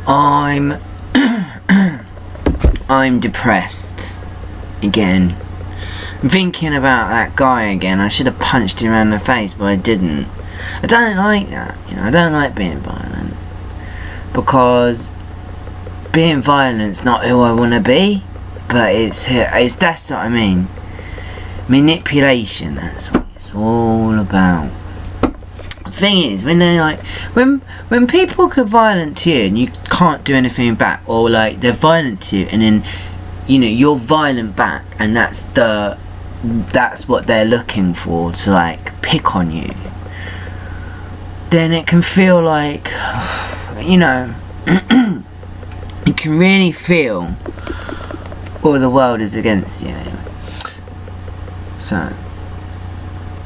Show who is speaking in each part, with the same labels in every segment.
Speaker 1: I'm I'm depressed again. I'm thinking about that guy again. I should have punched him around the face, but I didn't. I don't like that, I don't like being violent, because being violent's not who I want to be, but that's what I mean. Manipulation, that's what it's all about. The thing is, when they're like, when people are violent to you and you can't do anything back, or like they're violent to you and then you're violent back, and that's what they're looking for, to like pick on you, then it can feel like, you can really feel all the world is against you anyway. So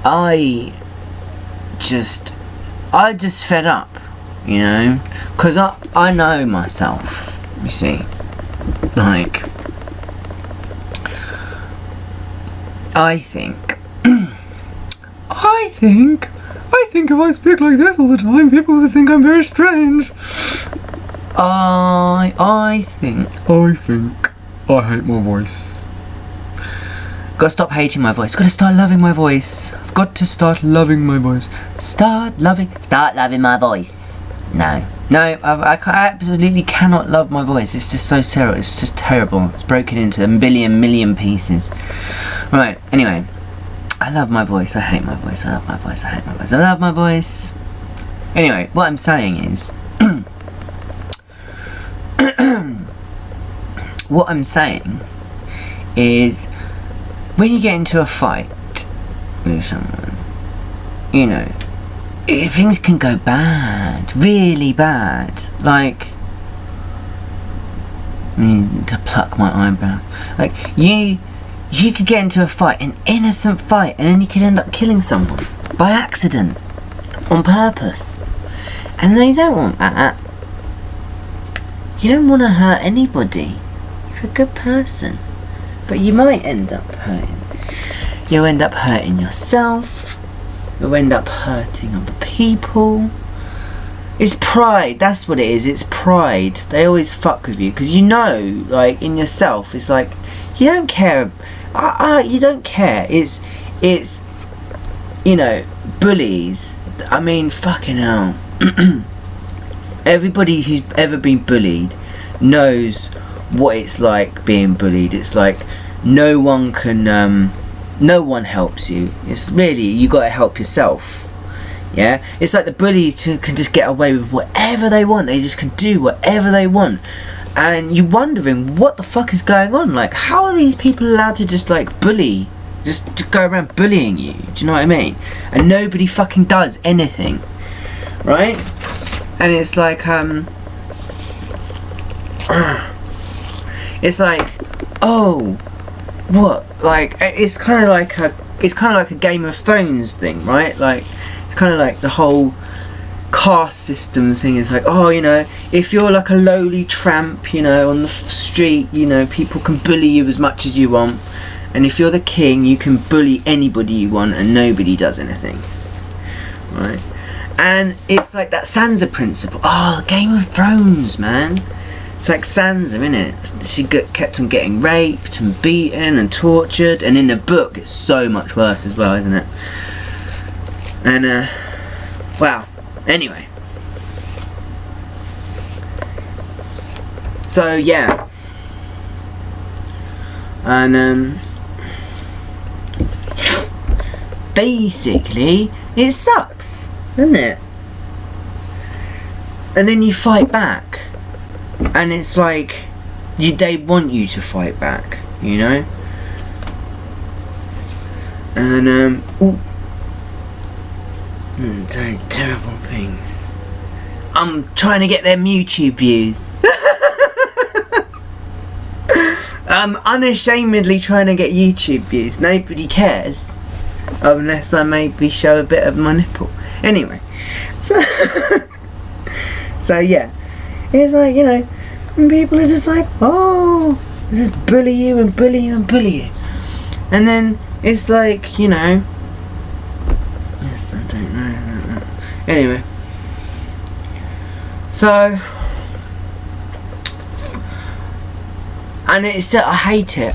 Speaker 1: I just fed up, because I know myself, you see, like, I think if I speak like this all the time, people will think I'm very strange. I think I hate my voice. Gotta stop hating my voice. Gotta start loving my voice. I've got to start loving my voice. Start loving my voice. No, I absolutely cannot love my voice. It's just so terrible. It's just terrible. It's broken into a million pieces. Right, anyway. I love my voice. I hate my voice. I love my voice. I hate my voice. I love my voice. Anyway, what I'm saying is... what I'm saying is... when you get into a fight with someone, things can go bad, really bad. Like, I need to pluck my eyebrows. Like, you could get into a fight, an innocent fight, and then you could end up killing someone by accident, on purpose. And they don't want that. You don't want to hurt anybody. You're a good person. But you might end up hurting. You'll end up hurting yourself. You'll end up hurting other people. It's pride, that's what it is. It's pride. They always fuck with you, because like, in yourself, it's like, you don't care. You don't care. It's bullies. I mean, fucking hell. Everybody who's ever been bullied knows what it's like being bullied. It's like no one helps you. It's really, you gotta help yourself. Yeah, it's like the bullies can just get away with whatever they want. They just can do whatever they want. And you're wondering what the fuck is going on. Like, how are these people allowed to just like bully, just to go around bullying you? Do you know what I mean? And nobody fucking does anything, right? And it's like it's like, oh, what? Like, it's kind of like a Game of Thrones thing, right? Like, it's kind of like the whole caste system thing. Is like, oh, if you're like a lowly tramp, on the street, people can bully you as much as you want, and if you're the king, you can bully anybody you want and nobody does anything, right? And it's like that Sansa principle. Oh, Game of Thrones, man. It's like Sansa, innit? She kept on getting raped and beaten and tortured, and in the book it's so much worse as well, isn't it? And wow. Anyway, so yeah, and basically it sucks, doesn't it? And then you fight back, and it's like they want you to fight back, and terrible things. I'm trying to get them YouTube views. I'm unashamedly trying to get YouTube views. Nobody cares, unless I maybe show a bit of my nipple. Anyway, so yeah, it's like, and people are just like, oh, just bully you and bully you and bully you, and then it's like, yes, I don't know about that. Anyway, so And I hate it.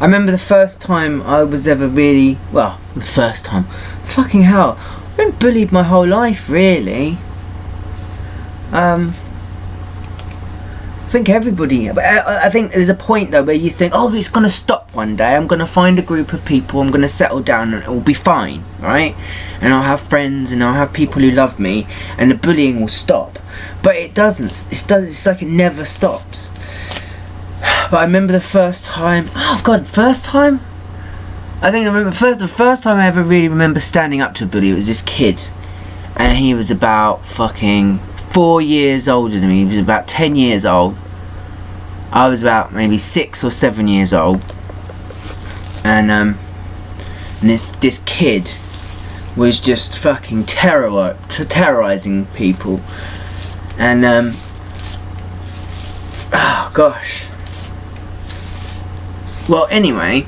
Speaker 1: I remember the first time I was ever really, well, the first time, fucking hell, I've been bullied my whole life, really. I think everybody, but I think there's a point though where you think, oh, it's gonna stop one day. I'm gonna find a group of people. I'm gonna settle down, and it will be fine, right? And I'll have friends, and I'll have people who love me, and the bullying will stop. But it doesn't. It's like it never stops. But I remember the first time. Oh God, first time. I think I remember the first time I ever really remember standing up to a bully. It was this kid, and he was about fucking 4 years older than me. He was about 10 years old. I was about maybe 6 or 7 years old, and this kid was just fucking terrorizing people, and oh gosh. Well, anyway,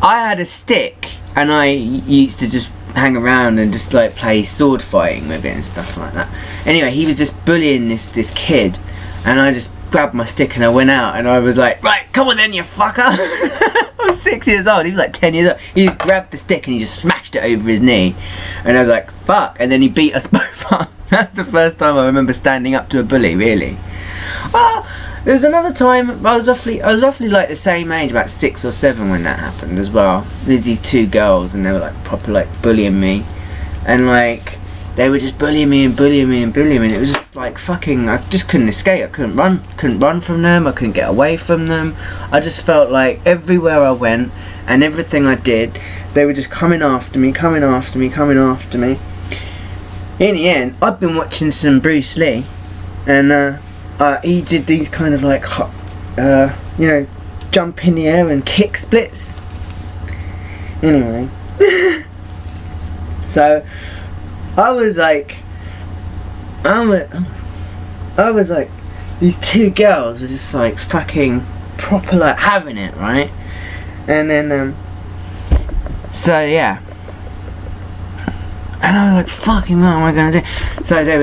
Speaker 1: I had a stick, and I used to just hang around and just like play sword fighting with it and stuff like that. Anyway, he was just bullying this kid, and I just grabbed my stick and I went out, and I was like, right, come on then, you fucker. I was 6 years old, he was like 10 years old. He just grabbed the stick and he just smashed it over his knee, and I was like, fuck, and then he beat us both up. That's the first time I remember standing up to a bully, really. Well, there was another time, I was roughly like the same age, about 6 or 7 when that happened as well. There's these 2 girls, and they were like proper like bullying me, and like they were just bullying me and bullying me and bullying me, and it was just like fucking, I just couldn't escape. I couldn't run from them, I couldn't get away from them. I just felt like everywhere I went and everything I did, they were just coming after me. In the end, I've been watching some Bruce Lee, and he did these kind of like, you know, jump in the air and kick splits. Anyway, so I was like, these 2 girls were just like fucking proper like having it, right? And then, so yeah. And I was like, fucking, what am I gonna do? So they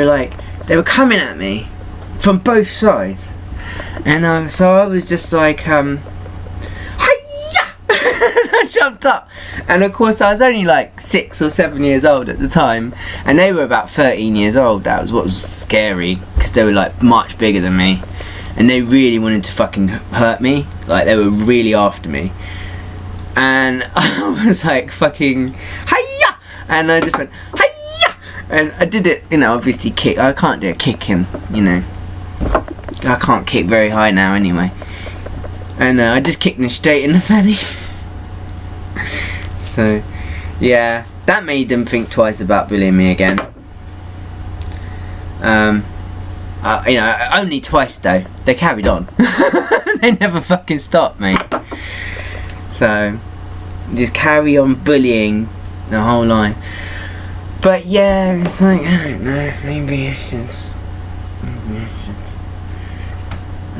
Speaker 1: were coming at me from both sides, and so I was just like, hiya! I jumped up, and of course I was only like 6 or 7 years old at the time, and they were about 13 years old. That was what was scary, because they were like much bigger than me, and they really wanted to fucking hurt me. Like, they were really after me, and I was like fucking hiya, and I just went hiya, and I did it, you know, obviously kick. I can't do a kicking, you know. I can't kick very high now anyway, and I just kicked them straight in the fanny. So yeah, that made them think twice about bullying me again. You know, only twice though. They carried on. They never fucking stopped, mate. So just carry on bullying the whole life. But yeah, it's like, I don't know, maybe I should.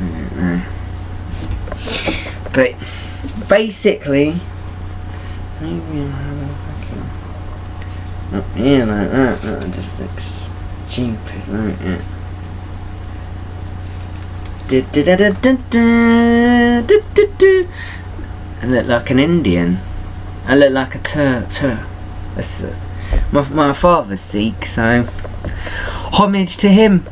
Speaker 1: I don't know. But basically, maybe I'll have a fucking not here like that. That just looks stupid, like it. I look like an Indian. I look like a Turk. That's my father's Sikh, so homage to him.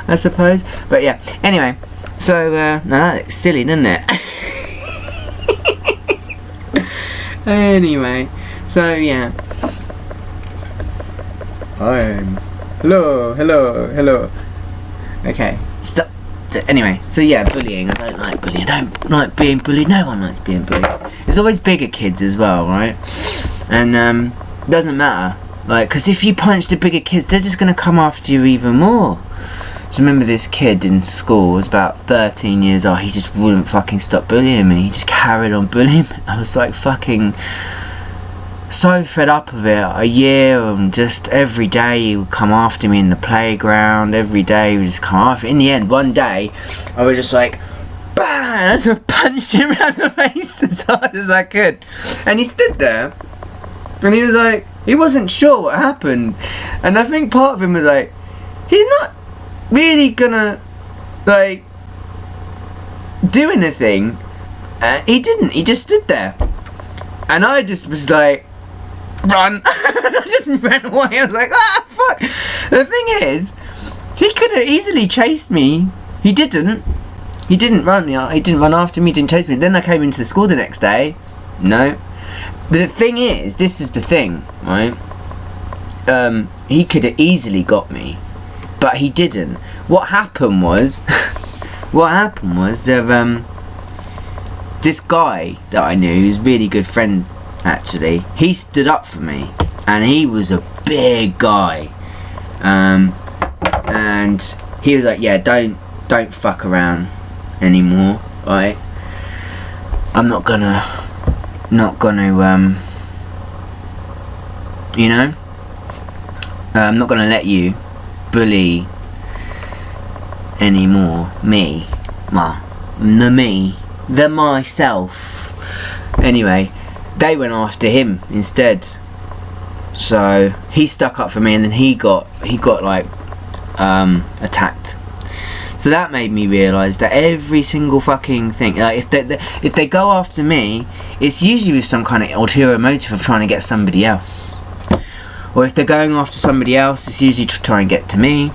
Speaker 1: I suppose. But yeah, anyway, so now that looks silly, doesn't it? Anyway, so yeah, hello. Okay, stop. Anyway, so yeah, bullying. I don't like bullying. I don't like being bullied. No one likes being bullied. It's always bigger kids as well, right? And doesn't matter, like, because if you punch the bigger kids, they're just gonna come after you even more. So remember this kid in school was about 13 years old. He just wouldn't fucking stop bullying me. He just carried on bullying me. I was like fucking so fed up of it. A year, and just every day he would come after me in the playground. Every day he would just come after me. In the end, one day, I was just like, bang! I just punched him around the face as hard as I could. And he stood there, and he was like, he wasn't sure what happened. And I think part of him was like, he's really gonna like do anything. He didn't. He just stood there, and I just was like, run. I just ran away. I was like, ah, fuck. The thing is, he could have easily chased me. He didn't. He didn't run. He didn't run after me. He didn't chase me. Then I came into the school the next day. No. But the thing is, this is the thing, right? He could have easily got me, but he didn't. What happened was, this guy that I knew, who's a really good friend actually, he stood up for me, and he was a big guy, and he was like, yeah, don't fuck around anymore, right? I'm not gonna you know, I'm not gonna let you bully anymore the myself. Anyway, they went after him instead, so he stuck up for me, and then he got like attacked. So that made me realise that every single fucking thing, like if they go after me, it's usually with some kind of ulterior motive of trying to get somebody else. Or if they're going after somebody else, it's usually to try and get to me.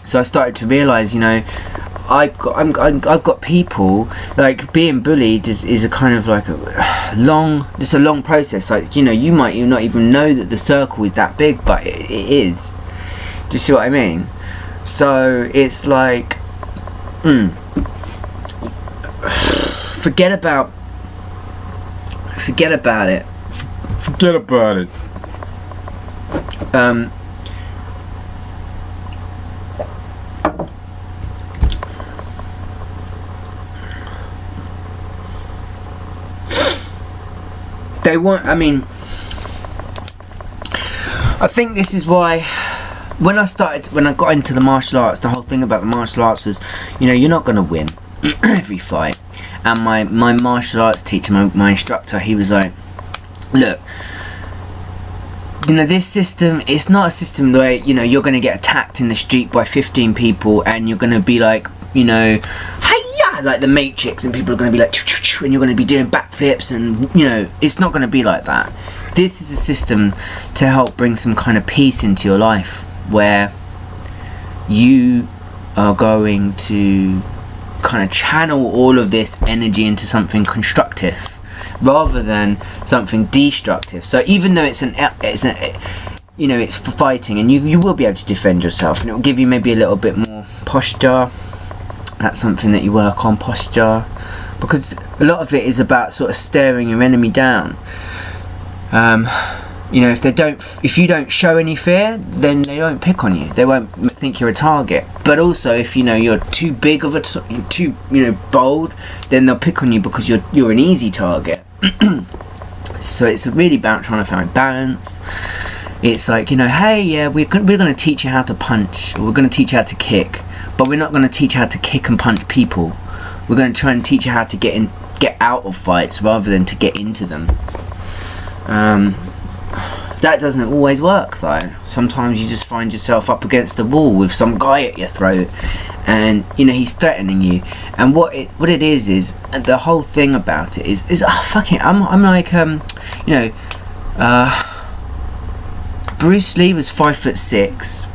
Speaker 1: So I started to realise, you know, I've got people, like being bullied is a kind of like a long process. Like, you know, you might not even know that the circle is that big, but it is. Do you see what I mean? So it's like, forget about it. They want. I mean, I think this is why. When I got into the martial arts, the whole thing about the martial arts was, you know, you're not going to win every fight. And my martial arts teacher, my instructor, he was like, look, you know, this system, it's not a system where, you know, you're going to get attacked in the street by 15 people and you're going to be like, you know, hiya, like the Matrix, and people are going to be like, and you're going to be doing backflips, and, you know, it's not going to be like that. This is a system to help bring some kind of peace into your life, where you are going to kind of channel all of this energy into something constructive rather than something destructive. So even though it's for fighting, and you will be able to defend yourself, and it will give you maybe a little bit more posture. That's something that you work on, posture, because a lot of it is about sort of staring your enemy down. You know, if you don't show any fear, then they won't pick on you. They won't think you're a target. But also, if you know you're too big of too bold, then they'll pick on you because you're an easy target. So it's really about trying to find balance. It's like, you know, hey, yeah, we're going to teach you how to punch, or we're going to teach you how to kick, but we're not going to teach you how to kick and punch people. We're going to try and teach you how to get out of fights rather than to get into them. That doesn't always work though. Sometimes you just find yourself up against a wall with some guy at your throat, and you know he's threatening you. And what it is the whole thing about it is I'm like Bruce Lee was 5'6".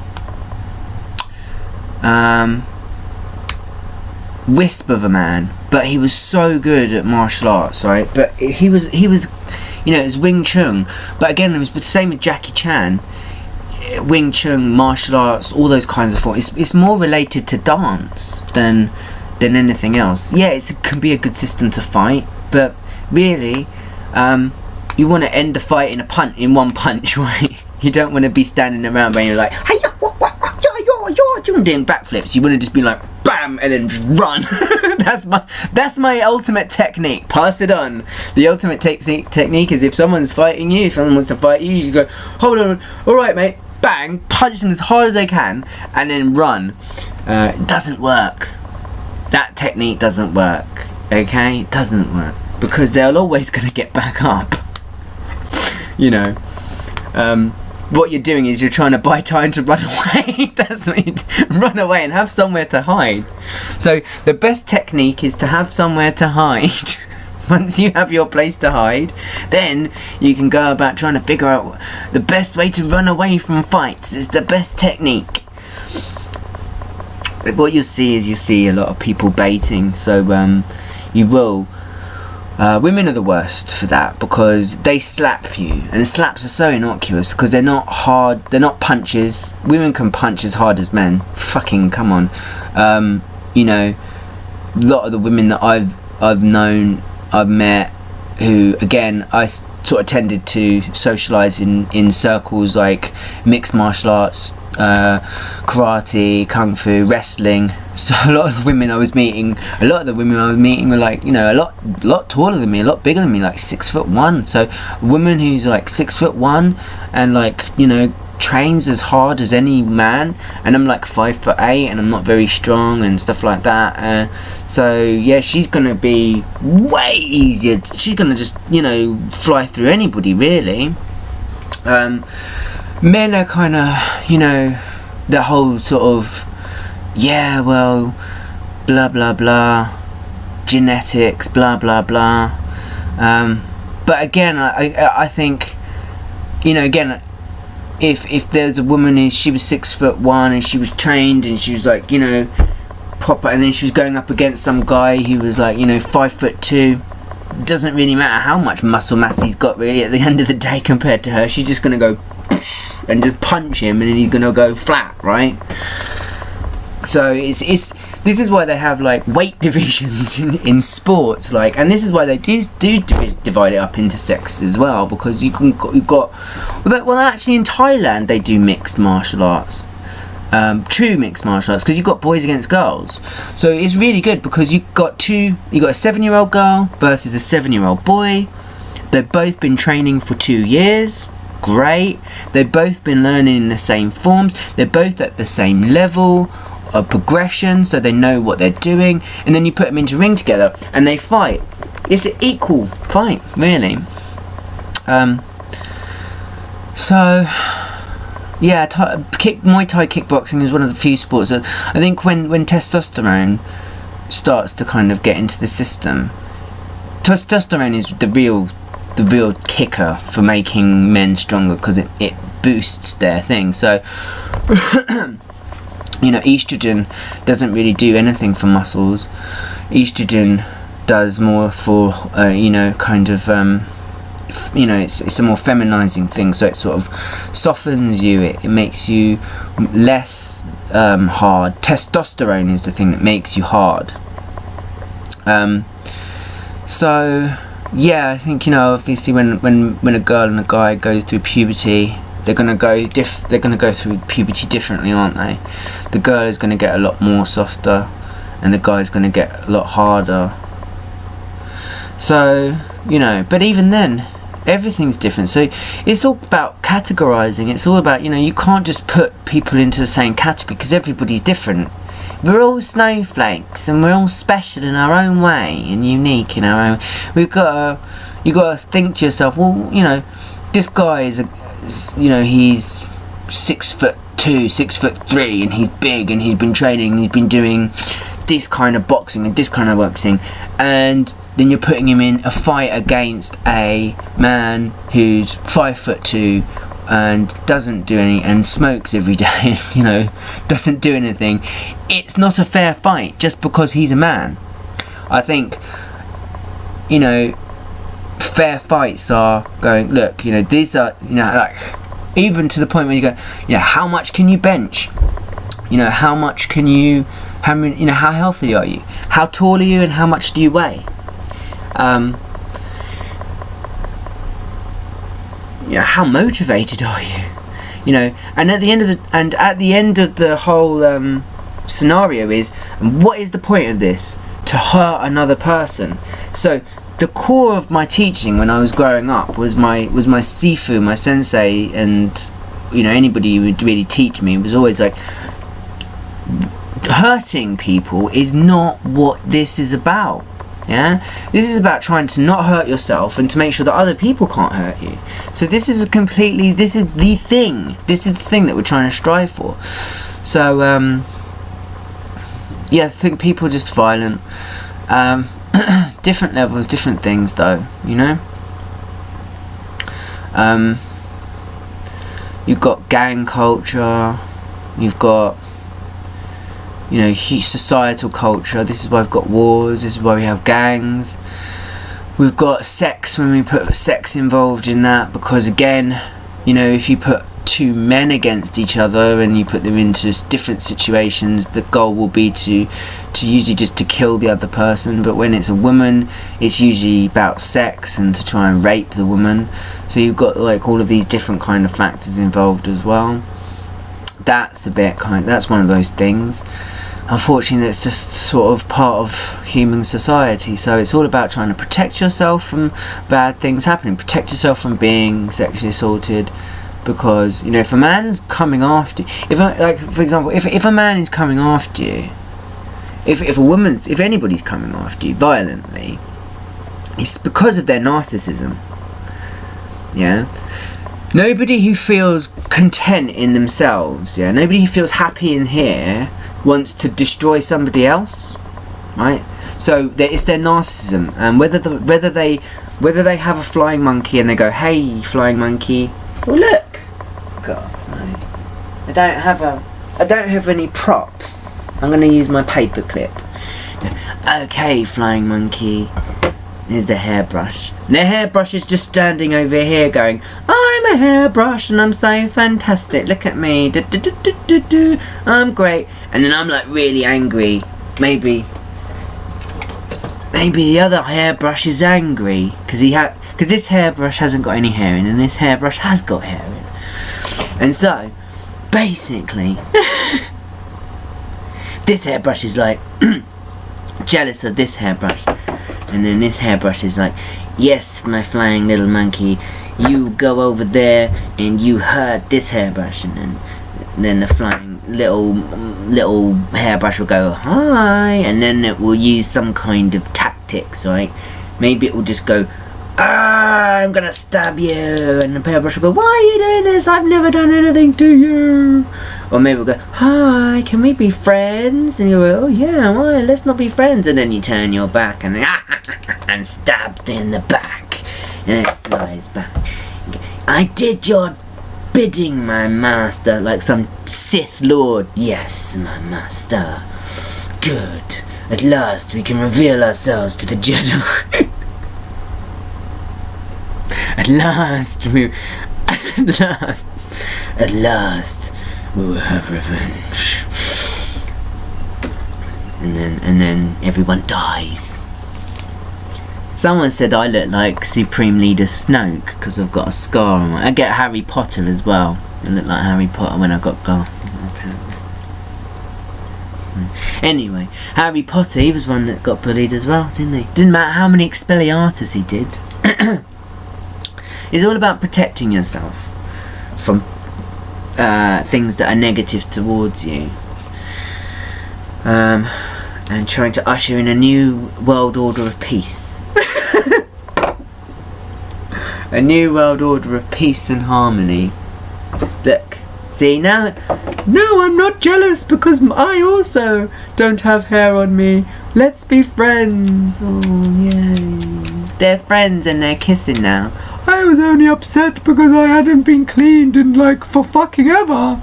Speaker 1: Wisp of a man, but he was so good at martial arts, right? But he was. You know, it was Wing Chun, but again, it was the same with Jackie Chan. Wing Chun, martial arts, all those kinds of forms. It's more related to dance than anything else. Yeah, it can be a good system to fight, but really, you want to end the fight in one punch, right? You don't want to be standing around when you're like, hey, you're doing backflips. You want to just be like, bam, and then just run. That's my ultimate technique. Pass it on. The ultimate technique is if someone's fighting you, if someone wants to fight you, you go, hold on, alright mate, bang, punch them as hard as they can, and then run. It doesn't work. That technique doesn't work. Okay? It doesn't work. Because they're always going to get back up. You know. what you're doing is you're trying to buy time to run away. That's what you do. Run away and have somewhere to hide. So the best technique is to have somewhere to hide. Once you have your place to hide, then you can go about trying to figure out the best way to run away from fights. Is the best technique. But what you'll see is a lot of people baiting. So you will. Women are the worst for that because they slap you, and slaps are so innocuous because they're not hard. They're not punches. Women can punch as hard as men. Fucking come on. You know, a lot of the women that I've known. I've met who, again, I sort of tended to socialise in circles like mixed martial arts, karate, kung fu, wrestling. So a lot of the women I was meeting were like, you know, a lot taller than me, a lot bigger than me, like 6'1". So a woman who's like 6'1" and like, you know, trains as hard as any man, and I'm like 5'8" and I'm not very strong and stuff like that. So yeah, she's gonna be way easier. She's gonna just, you know, fly through anybody really. Men are kind of, you know, the whole sort of, yeah, well, blah blah blah, genetics, blah blah blah. But again, I think, you know, again, if there's a woman who she was 6'1" and she was trained and she was like, you know, proper, and then she was going up against some guy who was like, you know, 5'2", it doesn't really matter how much muscle mass he's got really at the end of the day compared to her. She's just gonna go and just punch him and then he's gonna go flat, right? So this is why they have like weight divisions in sports, like, and this is why they do divide it up into sexes as well, because you've got well actually in Thailand they do mixed martial arts, true mixed martial arts, because you've got boys against girls. So it's really good because you got a 7-year-old girl versus a 7-year-old boy. They've both been training for 2 years. Great. They've both been learning in the same forms. They're both at the same level of progression, so they know what they're doing, and then you put them into ring together and they fight. It's an equal fight, really. So yeah, Muay Thai kickboxing is one of the few sports that I think when testosterone starts to kind of get into the system, testosterone is the real kicker for making men stronger, because it boosts their thing. So you know, estrogen doesn't really do anything for muscles. Estrogen does more for you know, kind of you know, it's a more feminizing thing, so it sort of softens you, it makes you less hard. Testosterone is the thing that makes you hard. So yeah, I think, you know, obviously when a girl and a guy go through puberty, they're gonna go through puberty differently, aren't they? The girl is gonna get a lot more softer, and the guy's gonna get a lot harder. So, you know, but even then, everything's different. So it's all about categorizing. It's all about, you know, you can't just put people into the same category because everybody's different. We're all snowflakes and we're all special in our own way and unique in our own. You got to think to yourself, well, you know, this guy is you know, he's 6'2", 6'3", and he's big, and he's been training, and he's been doing this kind of boxing and this kind of boxing, and then you're putting him in a fight against a man who's 5'2" and doesn't do any, and smokes every day, you know, doesn't do anything. It's not a fair fight just because he's a man. I think, you know, fair fights are going, look, you know, these are, you know, like, even to the point where you go, you know, how much can you bench? You know, how much can you, how many, you know, how healthy are you? How tall are you and how much do you weigh? You know, how motivated are you? You know, and at the end of the whole scenario is, what is the point of this? To hurt another person. So the core of my teaching when I was growing up was my sifu, my sensei, and, you know, anybody who would really teach me was always like, hurting people is not what this is about. Yeah, this is about trying to not hurt yourself and to make sure that other people can't hurt you. So this is the thing that we're trying to strive for. So yeah, I think people are just violent. Different levels, different things though, you know. You've got gang culture, you've got, you know, societal culture. This is why we've got wars, this is why we have gangs. We've got sex, when we put sex involved in that, because again, you know, if you put two men against each other and you put them into different situations, the goal will be to usually just to kill the other person. But when it's a woman, it's usually about sex and to try and rape the woman. So you've got like all of these different kind of factors involved as well. That's that's one of those things. Unfortunately, that's just sort of part of human society. So it's all about trying to protect yourself from bad things happening, protect yourself from being sexually assaulted. Because, you know, if a man's coming after you, for example, if a man is coming after you, if anybody's coming after you violently, it's because of their narcissism. Yeah. Nobody who feels content in themselves, yeah, nobody who feels happy in here wants to destroy somebody else, right? So it's their narcissism, and whether they have a flying monkey and they go, "Hey, flying monkey, well look, God, no, I don't have any props. I'm gonna use my paper clip. Okay, flying monkey, here's the hairbrush." And the hairbrush is just standing over here going, "I'm a hairbrush and I'm so fantastic. Look at me. I'm great." And then I'm like really angry. Maybe the other hairbrush is angry because this hairbrush hasn't got any hair in, and this hairbrush has got hair in. And so, basically, this hairbrush is like jealous of this hairbrush, and then this hairbrush is like, "Yes, my flying little monkey, you go over there and you hurt this hairbrush." And then the flying little hairbrush will go, "Hi," and then it will use some kind of tactics, right? Maybe it will just go, "I'm gonna stab you," and the hairbrush will go, "Why are you doing this? I've never done anything to you." Or maybe we'll go, "Hi, can we be friends?" And you go, "Oh yeah, why? Let's not be friends." And then you turn your back and and stabbed in the back, and it flies back. "I did your bidding, my master," like some Sith Lord. "Yes, my master. Good. At last we can reveal ourselves to the Jedi." At last we will have revenge. And then everyone dies. Someone said I look like Supreme Leader Snoke because I've got a scar on my... I get Harry Potter as well. I look like Harry Potter when I've got glasses, apparently. Anyway, Harry Potter, he was one that got bullied as well, didn't he? Didn't matter how many Expelliarmus he did. It's all about protecting yourself from things that are negative towards you. And trying to usher in a new world order of peace. A new world order of peace and harmony. Look, see, now I'm not jealous because I also don't have hair on me. Let's be friends. Oh, yay. They're friends and they're kissing now. I was only upset because I hadn't been cleaned in for fucking ever.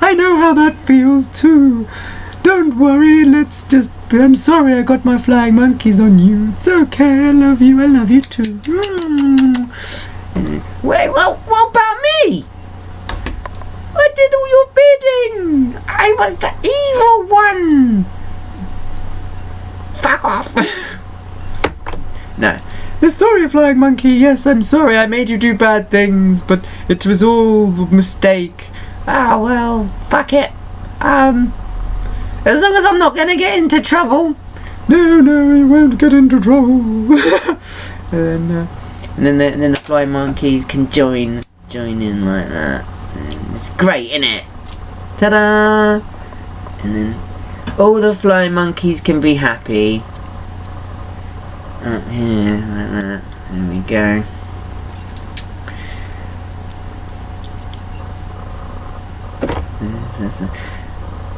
Speaker 1: I know how that feels too. Don't worry, I'm sorry I got my flying monkeys on you. It's okay, I love you too. Wait, what about me? I did all your bidding. I was the evil one. Fuck off. No. Sorry, flying monkey. Yes, I'm sorry. I made you do bad things, but it was all a mistake. Ah, well, fuck it. As long as I'm not gonna get into trouble. No, you won't get into trouble. and then the flying monkeys can join in like that. And it's great, isn't it? Ta-da! And then all the flying monkeys can be happy. up here like that. There we go.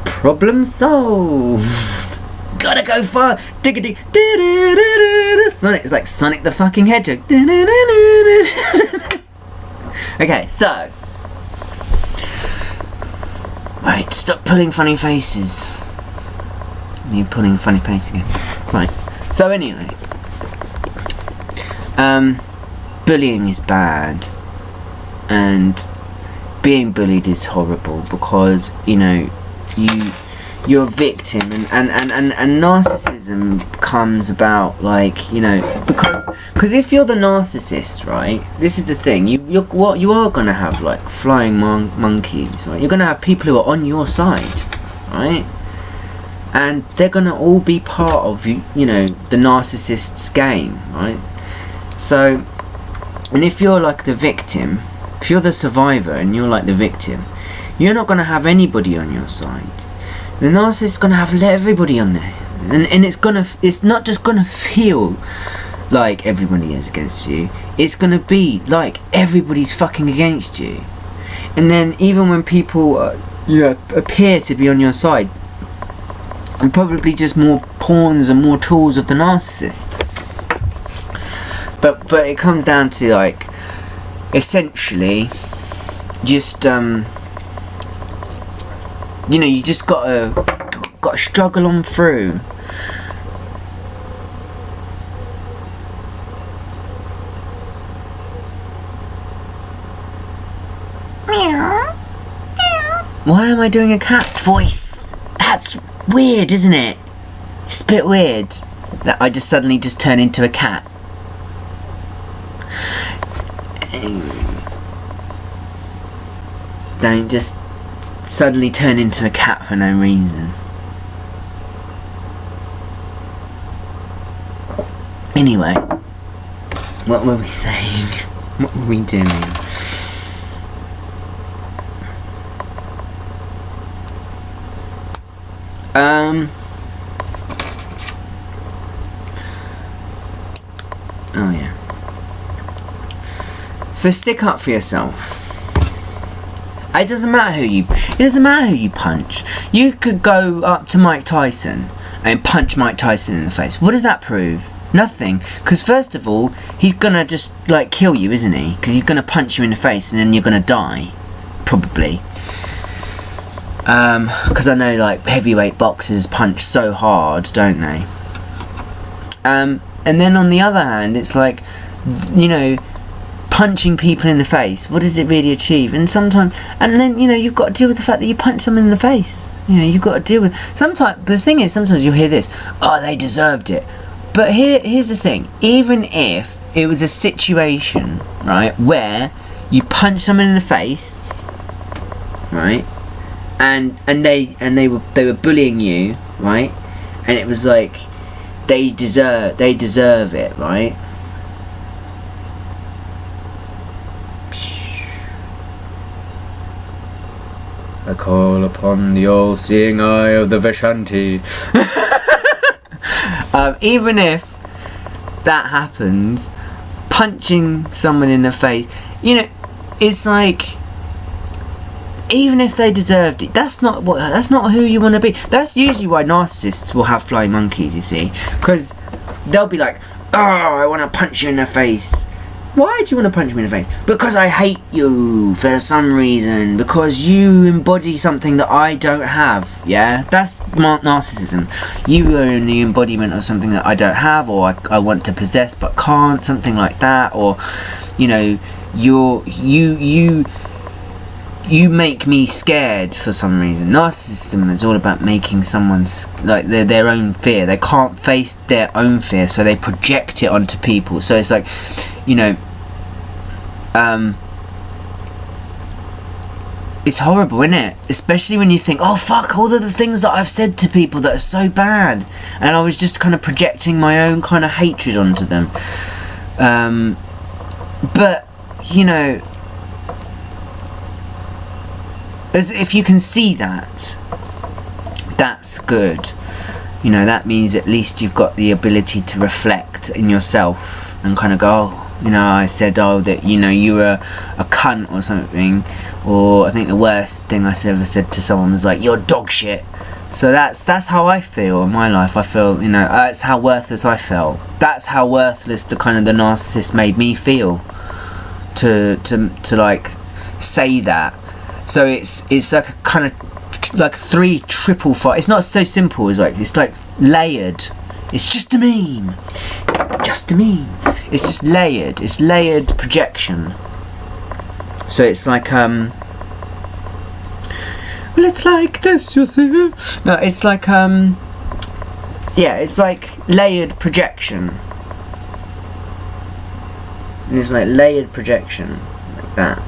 Speaker 1: Problem solved. Gotta go far. Diggity. Sonic. It's like Sonic the fucking Hedgehog. Okay, so. Right, stop pulling funny faces. You're pulling a funny face again. Right. So anyway. Bullying is bad. And being bullied is horrible because, you know, you're a victim, and narcissism comes about, like, you know, because if you're the narcissist, right, this is the thing, you are gonna have like flying monkeys, right? You're gonna have people who are on your side, right? And they're gonna all be part of you know, the narcissist's game, right? So, and if you're like the victim, if you're the survivor and you're like the victim, you're not gonna have anybody on your side. The narcissist's gonna have everybody on there, and it's not just gonna feel like everybody is against you. It's gonna be like everybody's fucking against you. And then even when people, you know, appear to be on your side, and probably just more pawns and more tools of the narcissist. But it comes down to, like, essentially just you know, you just gotta struggle on through. Why am I doing a cat voice? That's weird, isn't it? It's a bit weird that I just suddenly just turn into a cat. Don't just suddenly turn into a cat for no reason. Anyway, what were we saying? What were we doing? Oh yeah. So stick up for yourself. It doesn't matter who you punch. You could go up to Mike Tyson and punch Mike Tyson in the face. What does that prove? Nothing. Because first of all, he's gonna just like kill you, isn't he? Because he's gonna punch you in the face and then you're gonna die, probably. Because I know, like, heavyweight boxers punch so hard, don't they? And then on the other hand, it's like, you know, punching people in the face, what does it really achieve? And sometimes, and then, you know, you've got to deal with the fact that you punch someone in the face. You know, you've got to deal with, sometimes, the thing is, sometimes you'll hear this, oh, they deserved it. But here's the thing, even if it was a situation, right, where you punch someone in the face, right, and they were bullying you, right, and it was like, they deserve it, right? I call upon the all-seeing eye of the Vishanti. Even if that happens, punching someone in the face, you know, it's like, even if they deserved it, that's not who you want to be. That's usually why narcissists will have flying monkeys, you see, because they'll be like, oh, I want to punch you in the face. Why do you want to punch me in the face? Because I hate you for some reason. Because you embody something that I don't have. Yeah? That's narcissism. You are in the embodiment of something that I don't have, or I want to possess but can't. Something like that. Or, you know, you make me scared for some reason. Narcissism is all about making someone like their own fear. They can't face their own fear, so they project it onto people. So it's like, you know, it's horrible, isn't it? Especially when you think, oh fuck, all of the things that I've said to people that are so bad, and I was just kind of projecting my own kind of hatred onto them. But, you know, as if you can see that, that's good. you know, that means at least you've got the ability to reflect in yourself and kind of go, oh, you know, I said, oh, that, you know, you were a cunt or something, or I think the worst thing I ever said to someone was like, you're dog shit. So that's how I feel in my life. I feel, you know, that's how worthless I felt. That's how worthless the narcissist made me feel, to like say that. So it's like a kind of like 3 triple fight. It's not so simple. It's like layered. It's just a meme. Just a meme. It's just layered. It's layered projection. So it's like well, it's like this, you see. No, it's like yeah, it's like layered projection. And it's like layered projection, like that.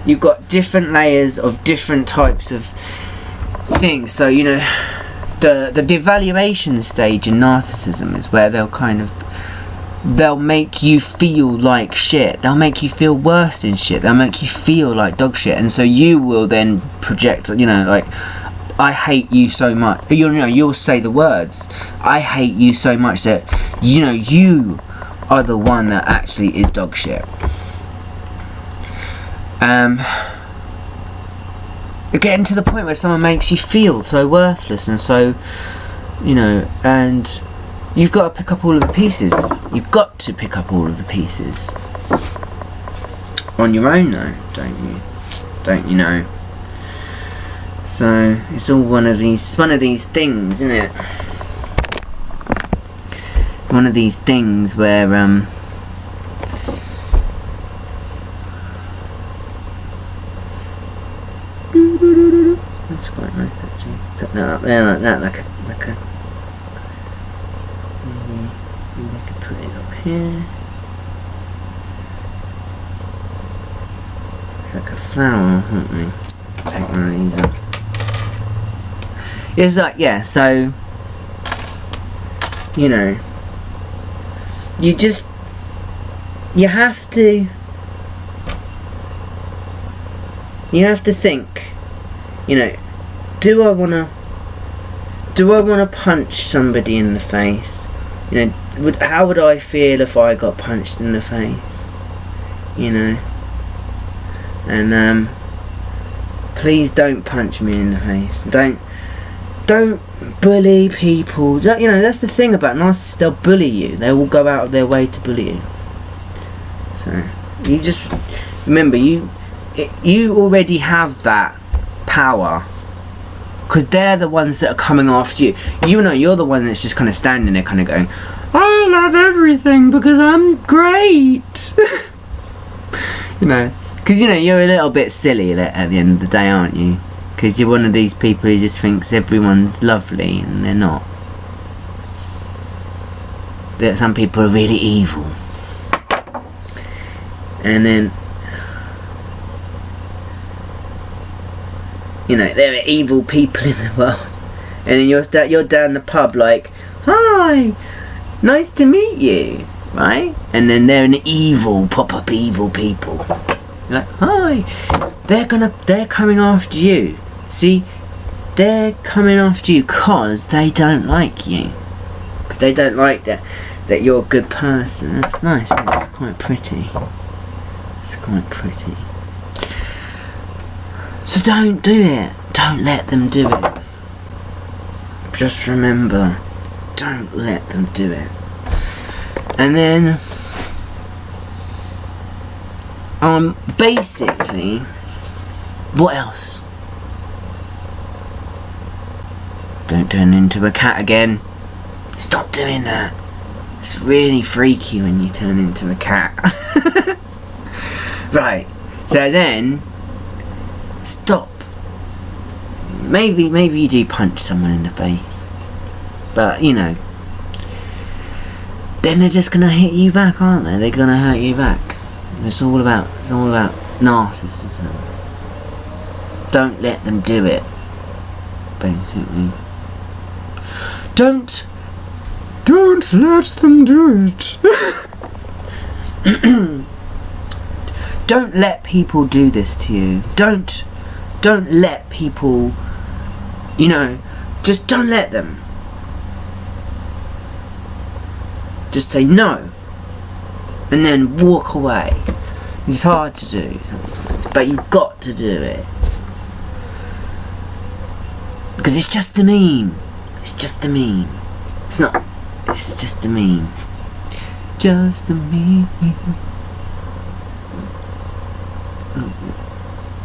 Speaker 1: You've got different layers of different types of things. So, you know, the devaluation stage in narcissism is where they'll make you feel like shit. They'll make you feel worse than shit. They'll make you feel like dog shit. And so you will then project, you know, like, I hate you so much. You know, you'll say the words, I hate you so much that, you know, you are the one that actually is dog shit. Getting to the point where someone makes you feel so worthless and so, you know, and you've got to pick up all of the pieces. You've got to pick up all of the pieces on your own, though, don't you? Don't you know? So it's all one of these things, isn't it? One of these things where that's quite nice actually. Put that up there like that, like a maybe I could put it up here. It's like a flower or something. Take one of these up. It's like, yeah, so, you know, you have to think, you know, do I wanna punch somebody in the face? You know, how would I feel if I got punched in the face? You know, and please don't punch me in the face. Don't bully people. You know, that's the thing about narcissists. They'll bully you. They will go out of their way to bully you. So you just remember, you already have that power, because they're the ones that are coming after you. You know, you're the one that's just kind of standing there, kind of going, I love everything because I'm great. You know, because, you know, you're a little bit silly at the end of the day, aren't you? Because you're one of these people who just thinks everyone's lovely, and they're not. Some people are really evil. And then, you know, there are evil people in the world. And then you're down the pub like, hi, nice to meet you, right? And then they're an evil, pop-up evil people. You're like, hi, they're coming after you. See, they're coming after you because they don't like you. Because they don't like that you're a good person. That's nice, isn't it? It's quite pretty. It's quite pretty. So don't do it. Don't let them do it. Just remember, don't let them do it. And then, basically, what else? Don't turn into a cat again. Stop doing that. It's really freaky when you turn into a cat. Right. So then, stop. Maybe you do punch someone in the face. But, you know, then they're just gonna hit you back, aren't they? They're gonna hurt you back. It's all about narcissism. Don't let them do it. Basically. Don't let them do it. Don't let people do this to you. Don't let people, you know, just don't let them. Just say no, and then walk away. It's hard to do sometimes, but you've got to do it. Because it's just a meme. It's just a meme. It's not. It's just a meme. Just a meme.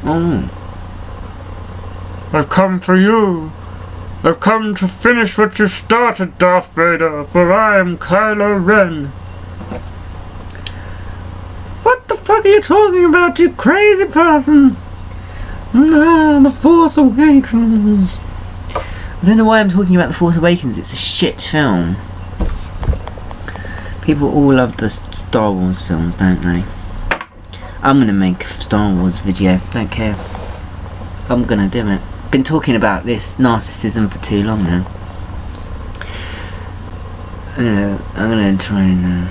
Speaker 1: Oh.
Speaker 2: I've come for you. I've come to finish what you started, Darth Vader, for I am Kylo Ren. What the fuck are you talking about, you crazy person? The Force Awakens.
Speaker 1: I don't know why I'm talking about The Force Awakens. It's a shit film. People all love the Star Wars films, don't they? I'm gonna make a Star Wars video. Don't care. I'm gonna do it. Been talking about this narcissism for too long now. I'm gonna try and